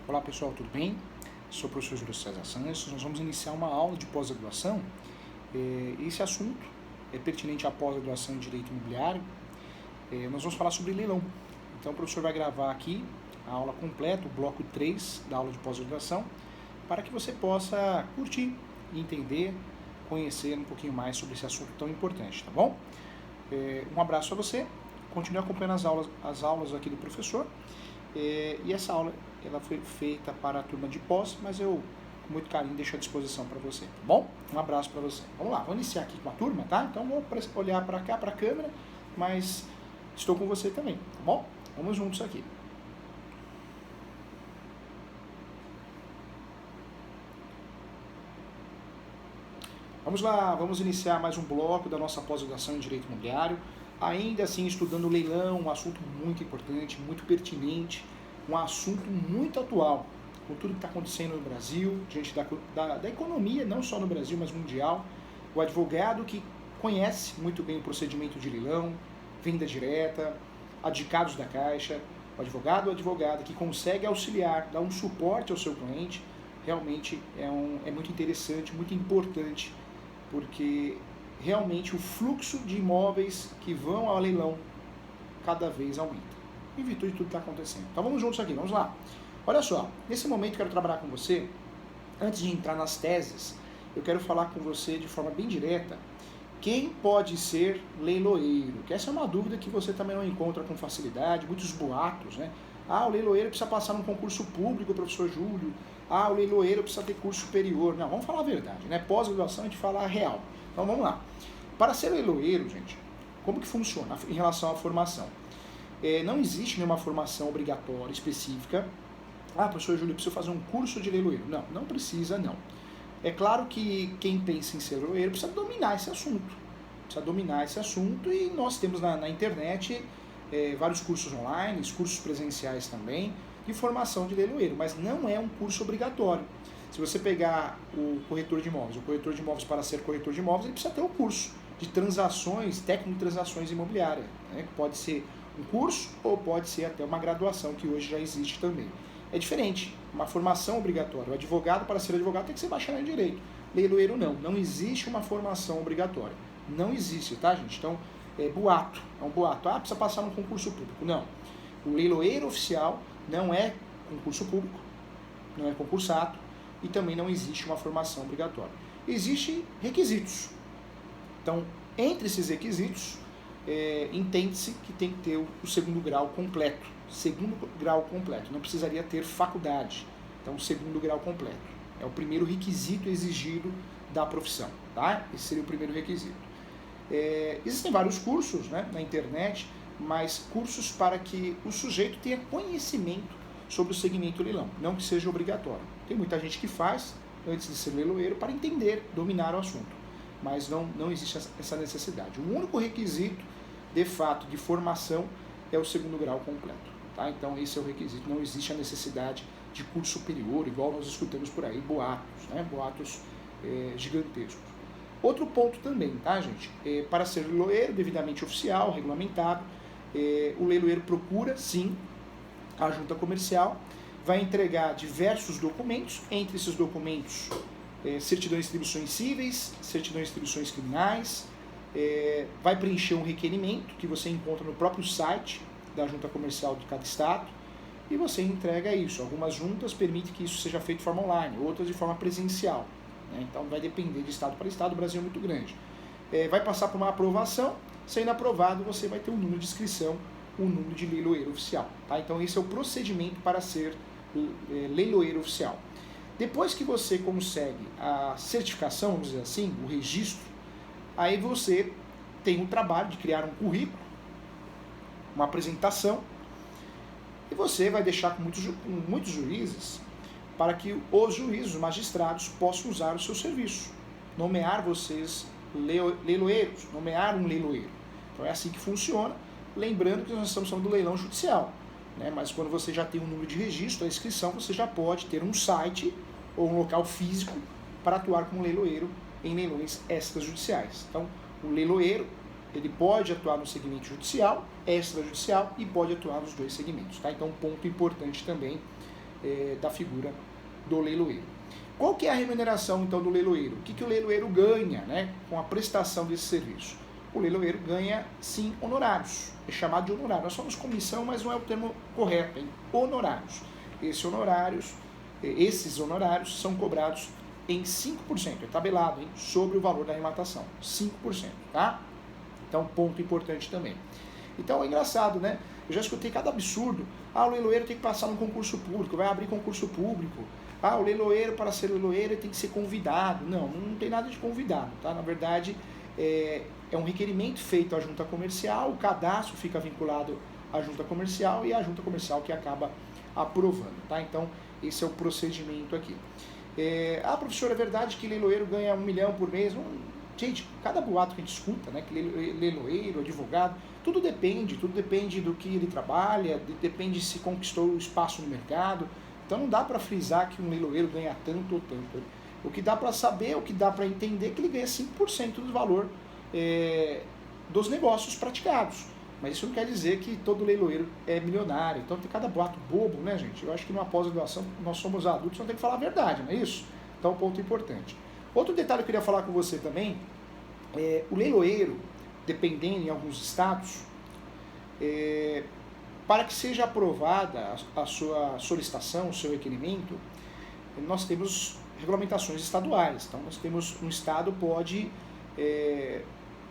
Olá pessoal, tudo bem? Sou o professor Júlio César Santos. Nós vamos iniciar uma aula de pós-graduação. Esse assunto é pertinente à pós-graduação em Direito Imobiliário. Nós vamos falar sobre leilão. Então o professor vai gravar aqui a aula completa, o bloco 3 da aula de pós-graduação, para que você possa curtir, entender, conhecer um pouquinho mais sobre esse assunto tão importante, tá bom? Um abraço a você, continue acompanhando as aulas aqui do professor. E essa aula ela foi feita para a turma de pós, mas eu, com muito carinho, deixo à disposição para você, tá bom? Um abraço para você. Vamos lá, vamos iniciar aqui com a turma, tá? Então vou olhar para cá, para a câmera, mas estou com você também, tá bom? Vamos juntos aqui. Vamos lá, vamos iniciar mais um bloco da nossa pós-graduação em Direito Imobiliário, ainda assim estudando leilão, um assunto muito importante, muito pertinente, um assunto muito atual, com tudo que está acontecendo no Brasil, diante da economia, não só no Brasil, mas mundial. O advogado que conhece muito bem o procedimento de leilão, venda direta, adicados da Caixa, o advogado ou advogada que consegue auxiliar, dar um suporte ao seu cliente, realmente é muito interessante, muito importante, porque realmente o fluxo de imóveis que vão ao leilão cada vez aumenta, em virtude de tudo que está acontecendo. Então vamos juntos aqui, vamos lá. Olha só, nesse momento eu quero trabalhar com você, antes de entrar nas teses, eu quero falar com você de forma bem direta, quem pode ser leiloeiro? Que essa é uma dúvida que você também não encontra com facilidade, muitos boatos, né? Ah, o leiloeiro precisa passar num concurso público, professor Júlio. Ah, o leiloeiro precisa ter curso superior. Não, vamos falar a verdade, né? Pós-graduação a gente fala a real. Então vamos lá. Para ser leiloeiro, gente, como que funciona em relação à formação? Não existe nenhuma formação obrigatória, específica. Ah, professor Júlio, eu preciso fazer um curso de leiloeiro. Não, não precisa, não. É claro que quem pensa em ser leiloeiro precisa dominar esse assunto. Precisa dominar esse assunto e nós temos na internet vários cursos online, cursos presenciais também, de formação de leiloeiro, mas não é um curso obrigatório. Se você pegar o corretor de imóveis, para ser corretor de imóveis, ele precisa ter o curso de transações, técnico de transações imobiliárias, né, que pode ser um curso ou pode ser até uma graduação, que hoje já existe também. É diferente, uma formação obrigatória. O advogado, para ser advogado, tem que ser bacharel em direito. Leiloeiro não, não existe uma formação obrigatória. Não existe, tá, gente? Então, é um boato. Ah, precisa passar num concurso público. Não. O leiloeiro oficial não é concurso público, não é concursado e também não existe uma formação obrigatória. Existem requisitos. Então, entre esses requisitos, entende-se que tem que ter o segundo grau completo. Segundo grau completo. Não precisaria ter faculdade. Então, segundo grau completo. É o primeiro requisito exigido da profissão, tá? Esse seria o primeiro requisito. Existem vários cursos, né, na internet, mas cursos para que o sujeito tenha conhecimento sobre o segmento leilão, não que seja obrigatório. Tem muita gente que faz, antes de ser leiloeiro, para entender, dominar o assunto, mas não existe essa necessidade. O único requisito, de fato, de formação é o segundo grau completo. Tá? Então esse é o requisito, não existe a necessidade de curso superior, igual nós escutamos por aí, boatos, né? Boatos gigantescos. Outro ponto também, tá, gente? Para ser leiloeiro, devidamente oficial, regulamentado, o leiloeiro procura, sim, a junta comercial, vai entregar diversos documentos, entre esses documentos, certidões de distribuições cíveis, certidões de distribuições criminais, vai preencher um requerimento que você encontra no próprio site da junta comercial de cada estado, e você entrega isso. Algumas juntas permitem que isso seja feito de forma online, outras de forma presencial, né? Então vai depender de estado para estado, o Brasil é muito grande. Vai passar por uma aprovação, sendo aprovado você vai ter um número de inscrição, um número de leiloeiro oficial. Tá? Então esse é o procedimento para ser leiloeiro oficial. Depois que você consegue a certificação, vamos dizer assim, o registro, aí você tem o trabalho de criar um currículo, uma apresentação, e você vai deixar com muitos juízes para que os juízes, os magistrados, possam usar o seu serviço, nomear vocês leiloeiros, nomear um leiloeiro. Então é assim que funciona, lembrando que nós estamos falando do leilão judicial, né? Mas quando você já tem um número de registro, a inscrição, você já pode ter um site ou um local físico para atuar como leiloeiro em leilões extrajudiciais. Então, o leiloeiro, ele pode atuar no segmento judicial, extrajudicial, e pode atuar nos dois segmentos. Tá? Então, um ponto importante também da figura do leiloeiro. Qual que é a remuneração, então, do leiloeiro? O que o leiloeiro ganha, né, com a prestação desse serviço? O leiloeiro ganha, sim, honorários. É chamado de honorário. Nós somos comissão, mas não é o termo correto, hein? Honorários. Esses honorários são cobrados em 5%, é tabelado, hein, sobre o valor da arrematação. 5%, tá? Então, ponto importante também. Então, é engraçado, né? Eu já escutei cada absurdo. O leiloeiro tem que passar num concurso público, vai abrir concurso público. O leiloeiro, para ser leiloeiro, tem que ser convidado. Não tem nada de convidado, tá? Na verdade, é um requerimento feito à junta comercial, o cadastro fica vinculado à junta comercial e a junta comercial que acaba aprovando, tá? Então, esse é o procedimento aqui. Professor, é verdade que leiloeiro ganha 1 milhão por mês? Gente, cada boato que a gente escuta, né, que leiloeiro, advogado, tudo depende do que ele trabalha, depende se conquistou o espaço no mercado. Então não dá para frisar que um leiloeiro ganha tanto ou tanto. O que dá para saber, o que dá para entender é que ele ganha 5% do valor dos negócios praticados. Mas isso não quer dizer que todo leiloeiro é milionário. Então tem cada boato bobo, né, gente? Eu acho que numa pós-graduação nós somos adultos, não tem que falar a verdade, não é isso? Então, ponto importante. Outro detalhe que eu queria falar com você também, o leiloeiro, dependendo em alguns estados, para que seja aprovada a sua solicitação, o seu requerimento, nós temos regulamentações estaduais. Então, nós temos, um estado pode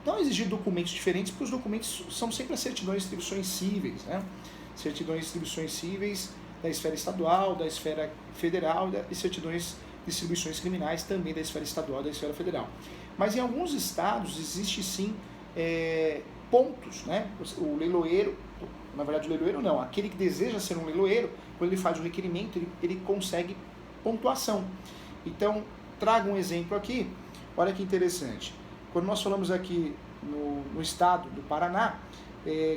não exigir documentos diferentes, porque os documentos são sempre as certidões de distribuições cíveis, né? Certidões de distribuições cíveis da esfera estadual, da esfera federal e certidões de distribuições criminais também da esfera estadual e da esfera federal. Mas em alguns estados existe sim pontos, né? O leiloeiro, na verdade o leiloeiro não, aquele que deseja ser um leiloeiro, quando ele faz o requerimento, ele consegue pontuação. Então, trago um exemplo aqui, olha que interessante. Quando nós falamos aqui no estado do Paraná,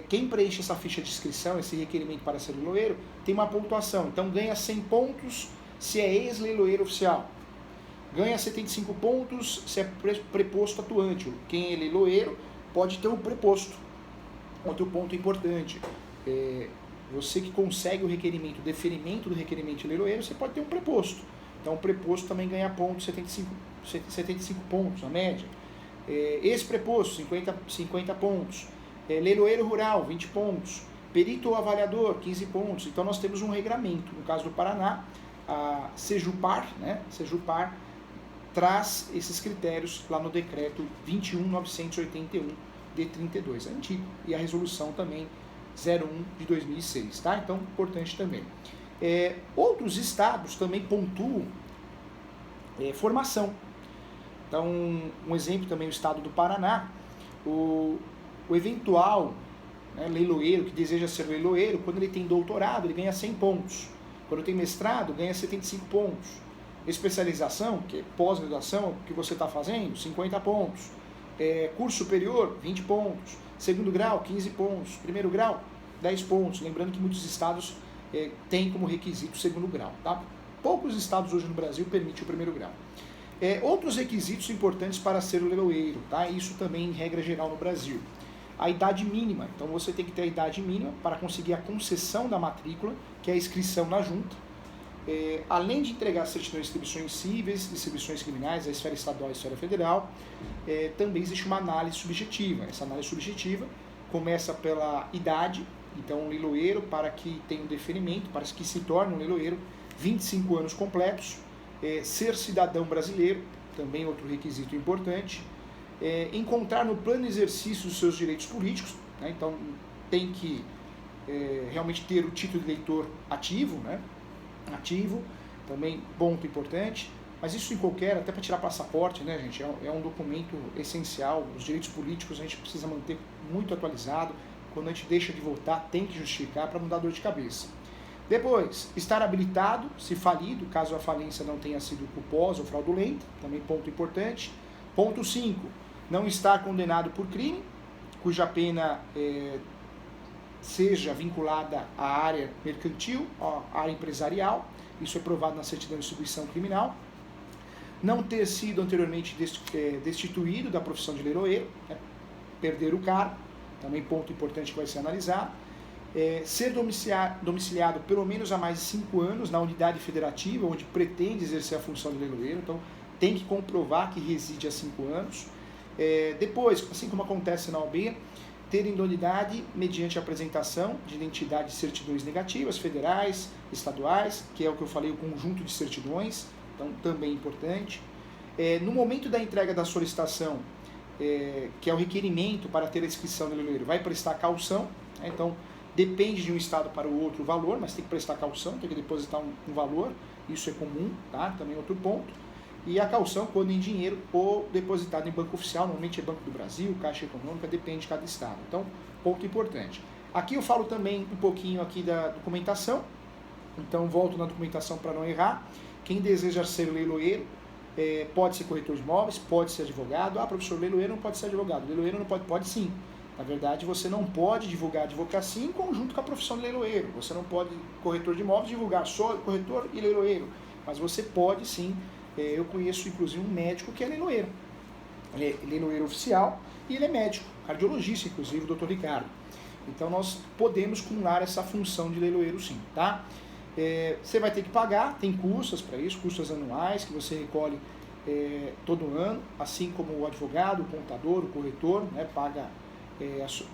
quem preenche essa ficha de inscrição, esse requerimento para ser leiloeiro, tem uma pontuação. Então ganha 100 pontos se é ex-leiloeiro oficial. Ganha 75 pontos se é preposto atuante. Quem é leiloeiro pode ter um preposto. Outro ponto importante, você que consegue o requerimento, o deferimento do requerimento de leiloeiro, você pode ter um preposto. Então o preposto também ganha pontos, 75 pontos, a média. Ex-preposto, 50 pontos. Leiloeiro rural, 20 pontos. Perito ou avaliador, 15 pontos. Então nós temos um regramento. No caso do Paraná, a Sejupar, né? Sejupar traz esses critérios lá no decreto 21.981 de 32, é antigo. E a resolução também 01 de 2006, tá? Então, importante também. Outros estados também pontuam formação. Então, um exemplo também, o estado do Paraná, o eventual, né, leiloeiro que deseja ser leiloeiro, quando ele tem doutorado, ele ganha 100 pontos. Quando tem mestrado, ganha 75 pontos. Especialização, que é pós-graduação, que você está fazendo, 50 pontos. Curso superior, 20 pontos. Segundo grau, 15 pontos. Primeiro grau, 10 pontos. Lembrando que muitos estados têm como requisito o segundo grau, tá? Poucos estados hoje no Brasil permitem o primeiro grau. Outros requisitos importantes para ser o leiloeiro, tá? Isso também em regra geral no Brasil. A idade mínima, então você tem que ter a idade mínima para conseguir a concessão da matrícula, que é a inscrição na junta. Além de entregar certidões de distribuições cíveis, distribuições criminais, a esfera estadual e a esfera federal, também existe uma análise subjetiva. Essa análise subjetiva começa pela idade, então um leiloeiro, para que tenha um deferimento, para que se torne um leiloeiro, 25 anos completos, ser cidadão brasileiro, também outro requisito importante, encontrar no plano de exercício dos seus direitos políticos, né? Então tem que realmente ter o título de eleitor ativo, né? Ativo, também ponto importante, mas isso em qualquer, até para tirar passaporte, né, gente, é um documento essencial. Os direitos políticos a gente precisa manter muito atualizado. Quando a gente deixa de votar, tem que justificar para não dar dor de cabeça. Depois, estar habilitado, se falido, caso a falência não tenha sido culposa ou fraudulenta, também ponto importante. Ponto 5, não estar condenado por crime, cuja pena seja vinculada à área mercantil, à área empresarial, isso é provado na certidão de distribuição criminal. Não ter sido anteriormente destituído da profissão de leiloeiro, né? Perder o cargo, também ponto importante que vai ser analisado. ser domiciliado pelo menos há mais de 5 anos na unidade federativa, onde pretende exercer a função de leiloeiro, então tem que comprovar que reside há 5 anos. Depois, assim como acontece na OAB, ter idoneidade mediante a apresentação de identidade de certidões negativas, federais, estaduais, que é o que eu falei, o conjunto de certidões, então também importante. No momento da entrega da solicitação, que é o requerimento para ter a inscrição no leiloeiro, vai prestar caução, então depende de um estado para o outro o valor, mas tem que prestar caução, tem que depositar um valor, isso é comum, tá? Também outro ponto. E a caução, quando em dinheiro ou depositado em banco oficial, normalmente é Banco do Brasil, Caixa Econômica, depende de cada estado. Então, ponto importante. Aqui eu falo também um pouquinho aqui da documentação, então volto na documentação para não errar. Quem deseja ser leiloeiro, pode ser corretor de imóveis, pode ser advogado. Ah, professor, leiloeiro não pode ser advogado. Leiloeiro não pode? Pode sim. Na verdade, você não pode divulgar advocacia em conjunto com a profissão de leiloeiro. Você não pode, corretor de imóveis, divulgar só corretor e leiloeiro. Mas você pode sim. Eu conheço inclusive um médico que é leiloeiro. Ele é leiloeiro oficial e ele é médico, cardiologista inclusive, o Dr. Ricardo. Então nós podemos cumular essa função de leiloeiro sim, tá? Você vai ter que pagar, tem custas para isso, custas anuais que você recolhe todo ano, assim como o advogado, o contador, o corretor, né, paga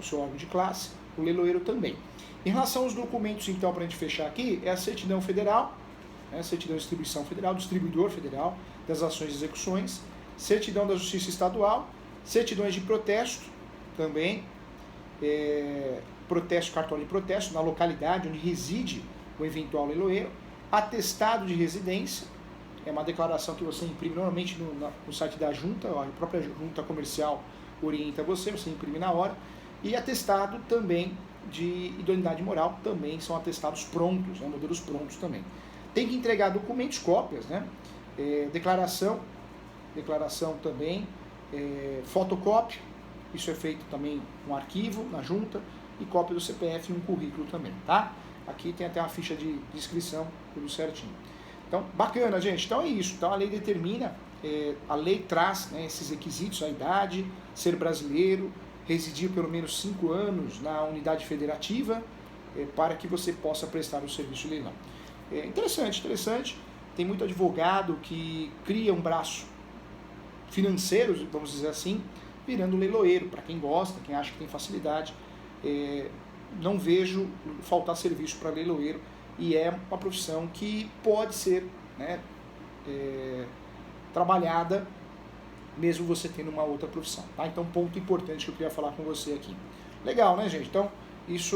o seu órgão de classe, o leiloeiro também. Em relação aos documentos, então, para a gente fechar aqui, é a certidão federal, certidão de distribuição federal, distribuidor federal das ações e execuções, certidão da Justiça Estadual, certidões de protesto também, protesto, cartório de protesto na localidade onde reside o eventual leiloeiro, atestado de residência, é uma declaração que você imprime normalmente no site da junta, a própria junta comercial orienta você imprime na hora, e atestado também de idoneidade moral, também são atestados prontos, modelos prontos também. Tem que entregar documentos, cópias, né? Declaração também, fotocópia, isso é feito também um arquivo na junta, e cópia do CPF e um currículo também, tá? Aqui tem até uma ficha de inscrição, tudo certinho. Então, bacana, gente. Então é isso. Então a lei determina, a lei traz, né, esses requisitos, a idade, ser brasileiro, residir pelo menos 5 anos na unidade federativa, para que você possa prestar o serviço de leilão. Interessante. Tem muito advogado que cria um braço financeiro, vamos dizer assim, virando leiloeiro, para quem gosta, quem acha que tem facilidade. Não vejo faltar serviço para leiloeiro, e é uma profissão que pode ser, né, trabalhada mesmo você tendo uma outra profissão, tá? Então, ponto importante que eu queria falar com você aqui. Legal, né, gente? Então, isso